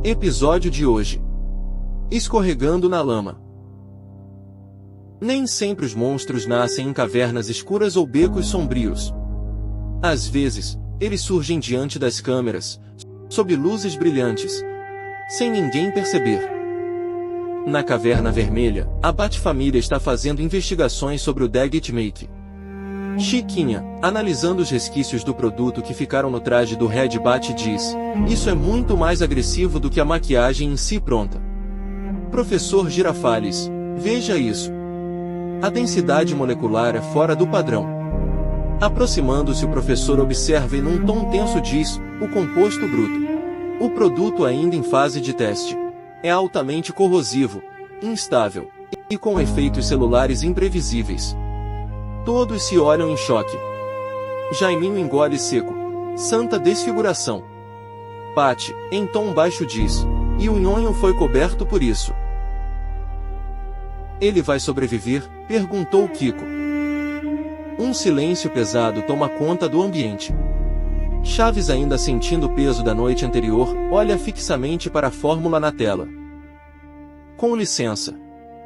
Episódio de hoje: Escorregando na lama. Nem sempre os monstros nascem em cavernas escuras ou becos sombrios. Às vezes, eles surgem diante das câmeras, sob luzes brilhantes, sem ninguém perceber. Na Caverna Vermelha, a Bat-família está fazendo investigações sobre o Daggett Mate. Chiquinha, analisando os resquícios do produto que ficaram no traje do Red Bat, diz: "Isso é muito mais agressivo do que a maquiagem em si pronta." Professor Girafales: "Veja isso. A densidade molecular é fora do padrão." Aproximando-se, o professor observa e num tom tenso diz: "O composto bruto. O produto ainda em fase de teste. É altamente corrosivo, instável, e com efeitos celulares imprevisíveis." Todos se olham em choque. Jaiminho engole seco. Santa desfiguração. Pat, em tom baixo, diz: "E o nhonho foi coberto por isso." "Ele vai sobreviver?" perguntou Kiko. Um silêncio pesado toma conta do ambiente. Chaves, ainda sentindo o peso da noite anterior, olha fixamente para a fórmula na tela. "Com licença",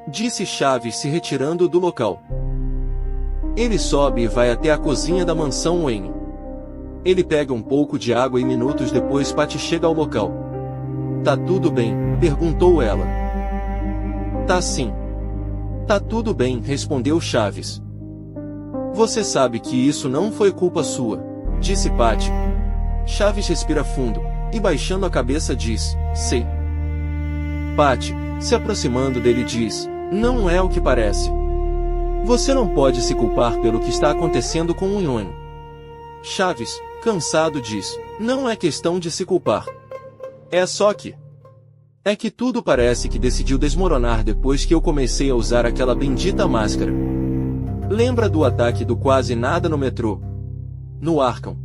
disse Chaves, se retirando do local. Ele sobe e vai até a cozinha da mansão Wayne. Ele pega um pouco de água e minutos depois Patty chega ao local. "Tá tudo bem?" perguntou ela. "Tá sim." "Tá tudo bem", respondeu Chaves. "Você sabe que isso não foi culpa sua", disse Patty. Chaves respira fundo, e baixando a cabeça diz: "Sei." Patty, se aproximando dele, diz: "Não é o que parece. Você não pode se culpar pelo que está acontecendo com o nhonho." Chaves, cansado, diz: "Não é questão de se culpar. É só que... é que tudo parece que decidiu desmoronar depois que eu comecei a usar aquela bendita máscara. Lembra do ataque do quase nada no metrô? No Arkham?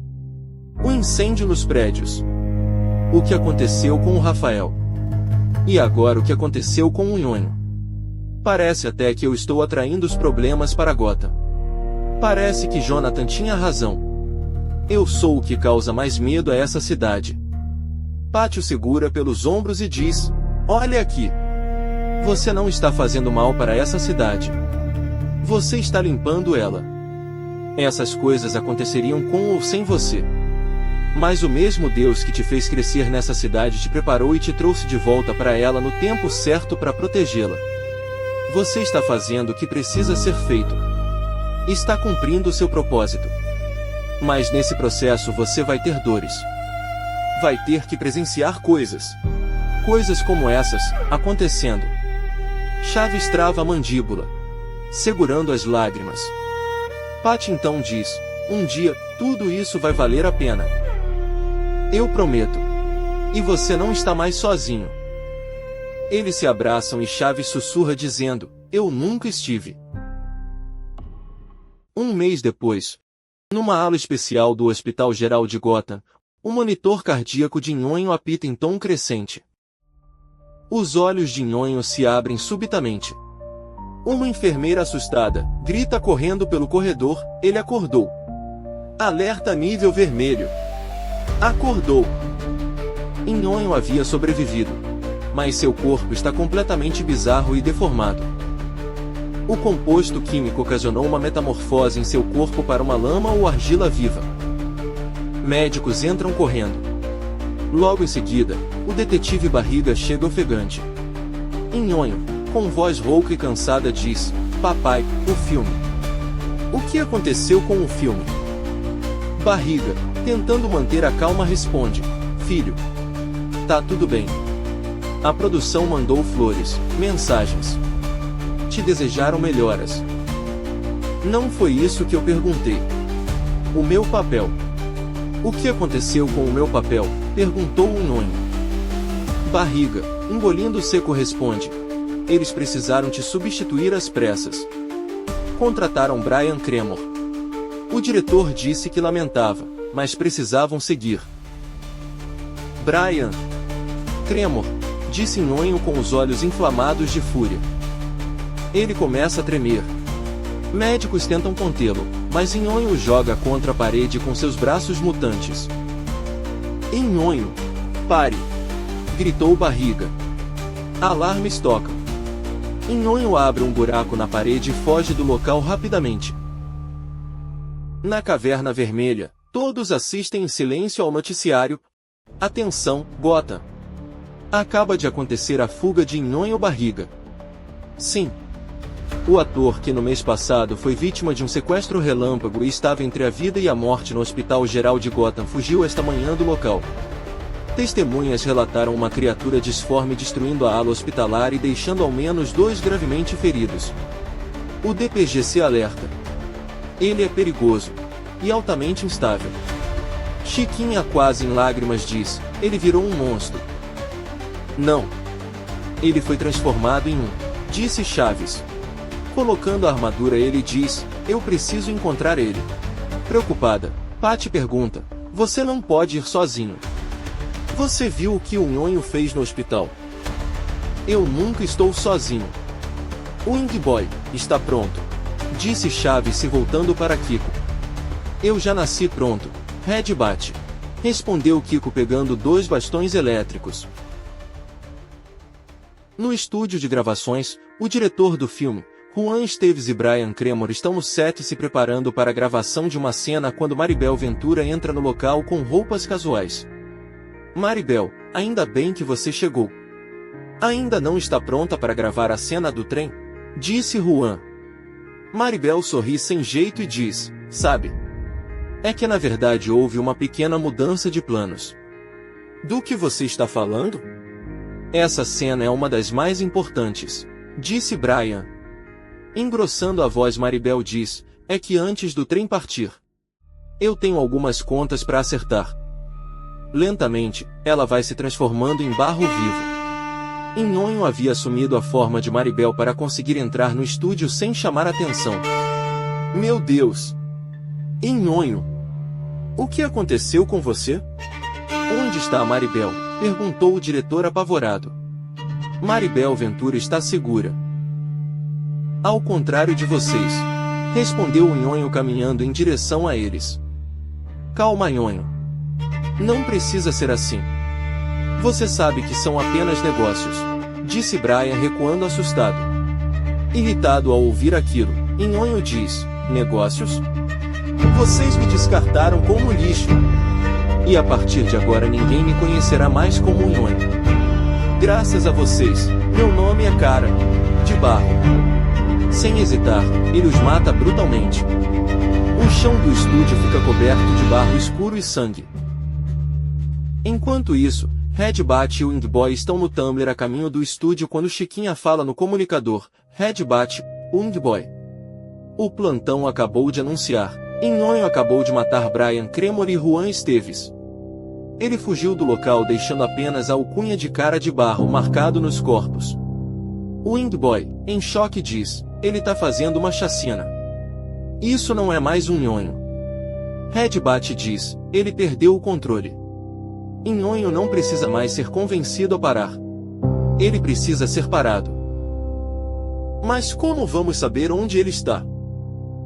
O incêndio nos prédios? O que aconteceu com o Rafael? E agora o que aconteceu com o nhonho? Parece até que eu estou atraindo os problemas para Gotham. Parece que Jonathan tinha razão. Eu sou o que causa mais medo a essa cidade." Patty o segura pelos ombros e diz: "Olha aqui. Você não está fazendo mal para essa cidade. Você está limpando ela. Essas coisas aconteceriam com ou sem você. Mas o mesmo Deus que te fez crescer nessa cidade te preparou e te trouxe de volta para ela no tempo certo para protegê-la. Você está fazendo o que precisa ser feito. Está cumprindo o seu propósito. Mas nesse processo você vai ter dores. Vai ter que presenciar coisas. Coisas como essas, acontecendo." Chaves trava a mandíbula, segurando as lágrimas. Patty então diz: "Um dia, tudo isso vai valer a pena. Eu prometo. E você não está mais sozinho." Eles se abraçam e Chaves sussurra dizendo: "Eu nunca estive." Um mês depois, numa ala especial do Hospital Geral de Gotham, o monitor cardíaco de Nhonho apita em tom crescente. Os olhos de Nhonho se abrem subitamente. Uma enfermeira assustada grita correndo pelo corredor: "Ele acordou! Alerta nível vermelho! Acordou!" Nhonho havia sobrevivido, mas seu corpo está completamente bizarro e deformado. O composto químico ocasionou uma metamorfose em seu corpo para uma lama ou argila viva. Médicos entram correndo. Logo em seguida, o detetive Barriga chega ofegante. Nhonho, com voz rouca e cansada, diz: "Papai, o filme." "O que aconteceu com o filme?" Barriga, tentando manter a calma, responde: "Filho, tá tudo bem. A produção mandou flores, mensagens. Te desejaram melhoras." "Não foi isso que eu perguntei. O meu papel." "O que aconteceu com o meu papel?" perguntou o Nhonho. Barriga, engolindo seco, responde: "Eles precisaram te substituir às pressas. Contrataram Brian Cremor. O diretor disse que lamentava, mas precisavam seguir." "Brian Cremor", disse Nhonho com os olhos inflamados de fúria. Ele começa a tremer. Médicos tentam contê-lo, mas Nhonho o joga contra a parede com seus braços mutantes. "Nhonho, pare! gritou Barriga. Alarmes tocam. Nhonho abre um buraco na parede e foge do local rapidamente. Na Caverna Vermelha, todos assistem em silêncio ao noticiário. Atenção, Gotham! Acaba de acontecer a fuga de Nhonho Barriga. Sim. O ator que no mês passado foi vítima de um sequestro relâmpago e estava entre a vida e a morte no Hospital Geral de Gotham fugiu esta manhã do local. Testemunhas relataram uma criatura disforme destruindo a ala hospitalar e deixando ao menos 2 gravemente feridos. O DPGC alerta. Ele é perigoso e altamente instável. Chiquinha, quase em lágrimas, diz: ele virou um monstro. Não. Ele foi transformado em um, disse Chaves. Colocando a armadura, ele diz: eu preciso encontrar ele. Preocupada, Patty pergunta: você não pode ir sozinho. Você viu o que o Nhonho fez no hospital? Eu nunca estou sozinho. O Wing Boy está pronto, disse Chaves se voltando para Kiko. Eu já nasci pronto, Red Bat, respondeu Kiko pegando 2 bastões elétricos. No estúdio de gravações, o diretor do filme, Juan Esteves, e Brian Cremor estão no set se preparando para a gravação de uma cena quando Maribel Ventura entra no local com roupas casuais. Maribel, ainda bem que você chegou. Ainda não está pronta para gravar a cena do trem? Disse Juan. Maribel sorri sem jeito e diz: sabe? É que na verdade houve uma pequena mudança de planos. Do que você está falando? Essa cena é uma das mais importantes, disse Brian. Engrossando a voz, Maribel diz: é que antes do trem partir, eu tenho algumas contas para acertar. Lentamente, ela vai se transformando em barro vivo. Nhonho havia assumido a forma de Maribel para conseguir entrar no estúdio sem chamar atenção. Meu Deus! Nhonho! O que aconteceu com você? Onde está a Maribel? Perguntou o diretor apavorado. Maribel Ventura está segura. Ao contrário de vocês, respondeu o Nhonho caminhando em direção a eles. Calma, Nhonho. Não precisa ser assim. Você sabe que são apenas negócios, disse Brian recuando assustado. Irritado ao ouvir aquilo, Nhonho diz: negócios? Vocês me descartaram como lixo. E a partir de agora ninguém me conhecerá mais como Nhonho. Graças a vocês, meu nome é Cara de Barro. Sem hesitar, ele os mata brutalmente. O chão do estúdio fica coberto de barro escuro e sangue. Enquanto isso, Red Bat e o Wing Boy estão no Tumblr a caminho do estúdio quando Chiquinha fala no comunicador: Red Bat, Wing Boy. O plantão acabou de anunciar: Nhonho acabou de matar Brian Cremor e Juan Esteves. Ele fugiu do local deixando apenas a alcunha de Cara de Barro marcado nos corpos. O Wing Boy, em choque, diz: ele tá fazendo uma chacina. Isso não é mais um Nhonho. Red Bat diz: ele perdeu o controle. Nhonho não precisa mais ser convencido a parar. Ele precisa ser parado. Mas como vamos saber onde ele está?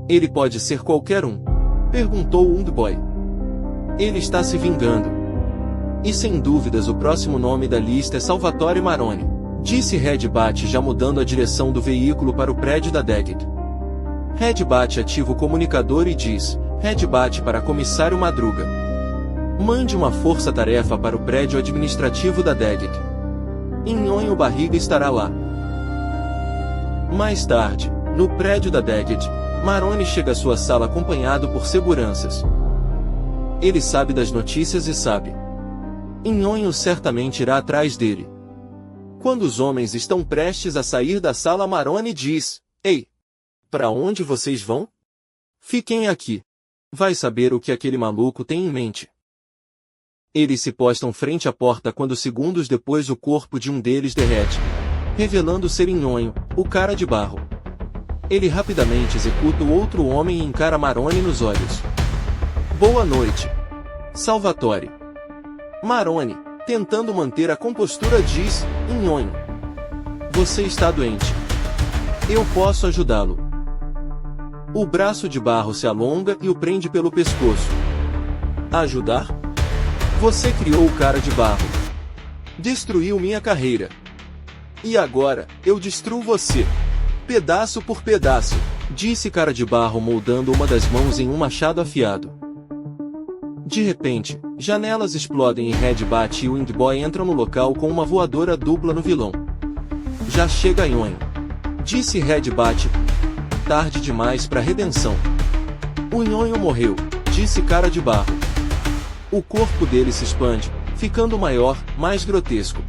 Ele pode ser qualquer um, perguntou o Wing Boy. Ele está se vingando. E sem dúvidas o próximo nome da lista é Salvatore Maroni, disse Red Bat já mudando a direção do veículo para o prédio da Daggett. Red Bat ativa o comunicador e diz: Red Bat para Comissário Madruga. Mande uma força-tarefa para o prédio administrativo da Daggett. Nhonho Barriga estará lá. Mais tarde, no prédio da Daggett, Maroni chega à sua sala acompanhado por seguranças. Ele sabe das notícias e sabe. Nhonho certamente irá atrás dele. Quando os homens estão prestes a sair da sala, Maroni diz: Ei! Para onde vocês vão? Fiquem aqui. Vai saber o que aquele maluco tem em mente. Eles se postam frente à porta quando segundos depois o corpo de um deles derrete, revelando ser Nhonho, o Cara de Barro. Ele rapidamente executa o outro homem e encara Maroni nos olhos. Boa noite, Salvatore. Maroni, tentando manter a compostura, diz: Nhonho, você está doente. Eu posso ajudá-lo. O braço de barro se alonga e o prende pelo pescoço. Ajudar? Você criou o Cara de Barro. Destruiu minha carreira. E agora, eu destruo você. Pedaço por pedaço, disse Cara de Barro moldando uma das mãos em um machado afiado. De repente, janelas explodem e Red Bat e o Windboy entram no local com uma voadora dupla no vilão. Já chega Nhonho, disse Red Bat. Tarde demais para redenção. O Nhonho morreu, disse Cara de Barro. O corpo dele se expande, ficando maior, mais grotesco.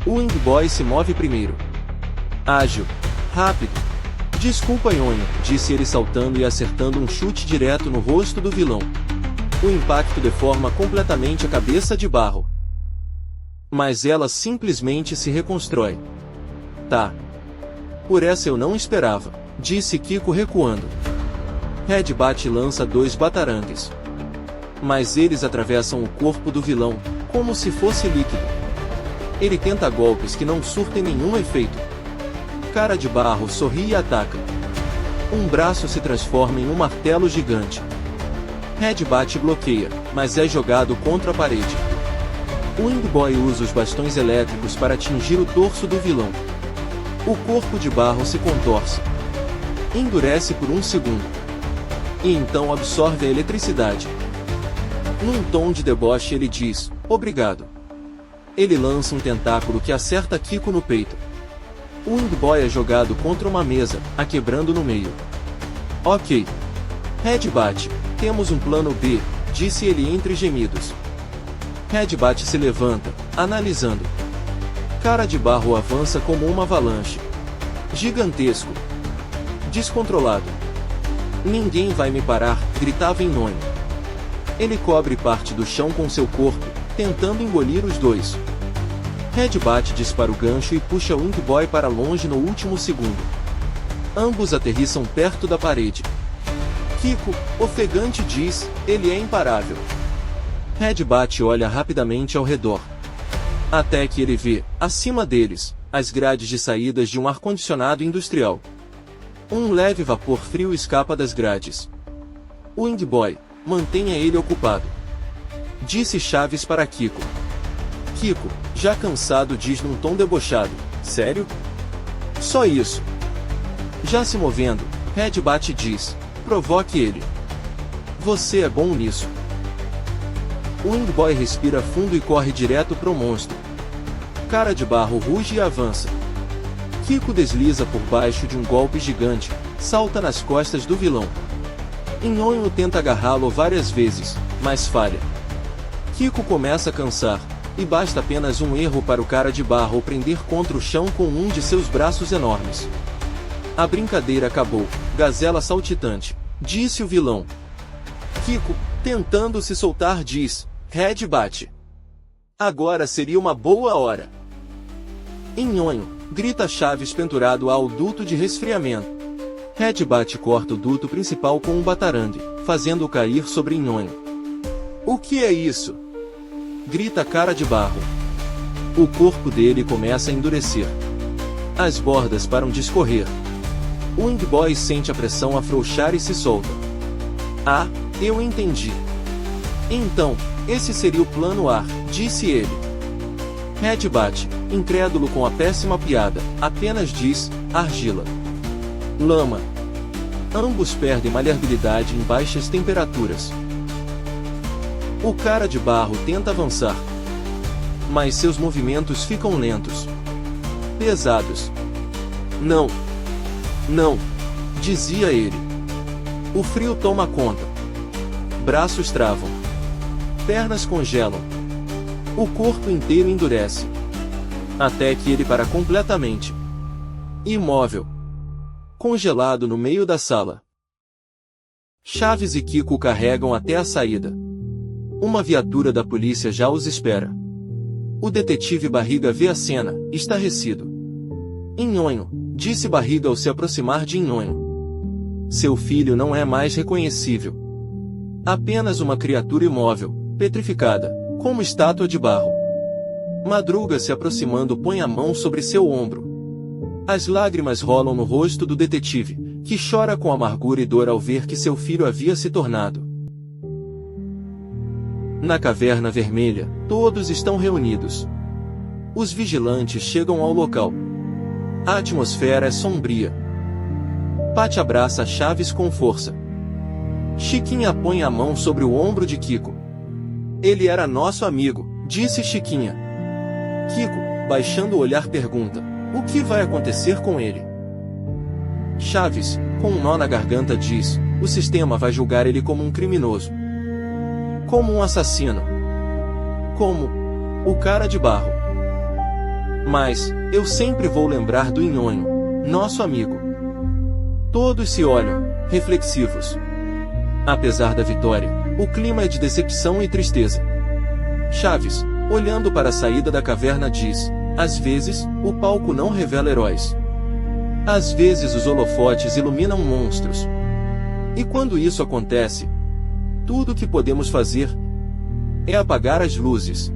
O Windboy se move primeiro. Ágil. Rápido. Desculpa, Nhonho, disse ele saltando e acertando um chute direto no rosto do vilão. O impacto deforma completamente a cabeça de Barro. Mas ela simplesmente se reconstrói. Tá. Por essa eu não esperava, disse Kiko recuando. Red Bat lança 2 batarangues. Mas eles atravessam o corpo do vilão, como se fosse líquido. Ele tenta golpes que não surtem nenhum efeito. Cara de Barro sorri e ataca. Um braço se transforma em um martelo gigante. Red Bat bloqueia, mas é jogado contra a parede. O Windboy usa os bastões elétricos para atingir o torso do vilão. O corpo de Barro se contorce. Endurece por um segundo. E então absorve a eletricidade. Num tom de deboche ele diz, obrigado. Ele lança um tentáculo que acerta Kiko no peito. O Windboy é jogado contra uma mesa, a quebrando no meio. Ok. Red Bat, temos um plano B, disse ele entre gemidos. Red Bat se levanta, analisando. Cara de Barro avança como uma avalanche. Gigantesco. Descontrolado. Ninguém vai me parar, gritava Nhonho. Ele cobre parte do chão com seu corpo, tentando engolir os dois. Red Bat dispara o gancho e puxa o Windboy para longe no último segundo. Ambos aterrissam perto da parede. Kiko, ofegante, diz, ele é imparável. Red Bat olha rapidamente ao redor. Até que ele vê, acima deles, as grades de saídas de um ar-condicionado industrial. Um leve vapor frio escapa das grades. O Windboy, mantenha ele ocupado, disse Chaves para Kiko. Kiko, já cansado, diz num tom debochado, sério? Só isso. Já se movendo, Red Bat diz, provoque ele. Você é bom nisso. O Windboy respira fundo e corre direto pro monstro. Cara de Barro ruge e avança. Kiko desliza por baixo de um golpe gigante, salta nas costas do vilão. Nhonho tenta agarrá-lo várias vezes, mas falha. Kiko começa a cansar, e basta apenas um erro para o Cara de Barro prender contra o chão com um de seus braços enormes. A brincadeira acabou, gazela saltitante, disse o vilão. Kiko, tentando se soltar, diz, Red Bat. Agora seria uma boa hora. Nhonho, grita Chaves pendurado ao duto de resfriamento. Red Bat corta o duto principal com um batarangue, fazendo-o cair sobre Nhonho. O que é isso? Grita Cara de Barro. O corpo dele começa a endurecer. As bordas param de escorrer. O Windboy sente a pressão afrouxar e se solta. Ah, eu entendi. Então, esse seria o plano A, disse ele. Red Bat, incrédulo com a péssima piada, apenas diz, argila. Lama. Ambos perdem maleabilidade em baixas temperaturas. O Cara de Barro tenta avançar, mas seus movimentos ficam lentos. Pesados. Não. Não. Dizia ele. O frio toma conta. Braços travam. Pernas congelam. O corpo inteiro endurece. Até que ele para completamente. Imóvel. Congelado no meio da sala. Chaves e Kiko o carregam até a saída. Uma viatura da polícia já os espera. O detetive Barriga vê a cena, estarrecido. Nhonho, disse Barriga ao se aproximar de Nhonho. Seu filho não é mais reconhecível. Apenas uma criatura imóvel, petrificada, como estátua de barro. Madruga se aproximando põe a mão sobre seu ombro. As lágrimas rolam no rosto do detetive, que chora com amargura e dor ao ver que seu filho havia se tornado. Na Caverna Vermelha, todos estão reunidos. Os vigilantes chegam ao local. A atmosfera é sombria. Patty abraça Chaves com força. Chiquinha põe a mão sobre o ombro de Kiko. Ele era nosso amigo, disse Chiquinha. Kiko, baixando o olhar, pergunta: o que vai acontecer com ele? Chaves, com um nó na garganta, diz: o sistema vai julgar ele como um criminoso. Como um assassino. Como o cara de barro. Mas eu sempre vou lembrar do Nhonho, nosso amigo. Todos se olham, reflexivos. Apesar da vitória, o clima é de decepção e tristeza. Chaves, olhando para a saída da caverna, diz: às vezes, o palco não revela heróis. Às vezes os holofotes iluminam monstros. E quando isso acontece, tudo o que podemos fazer é apagar as luzes.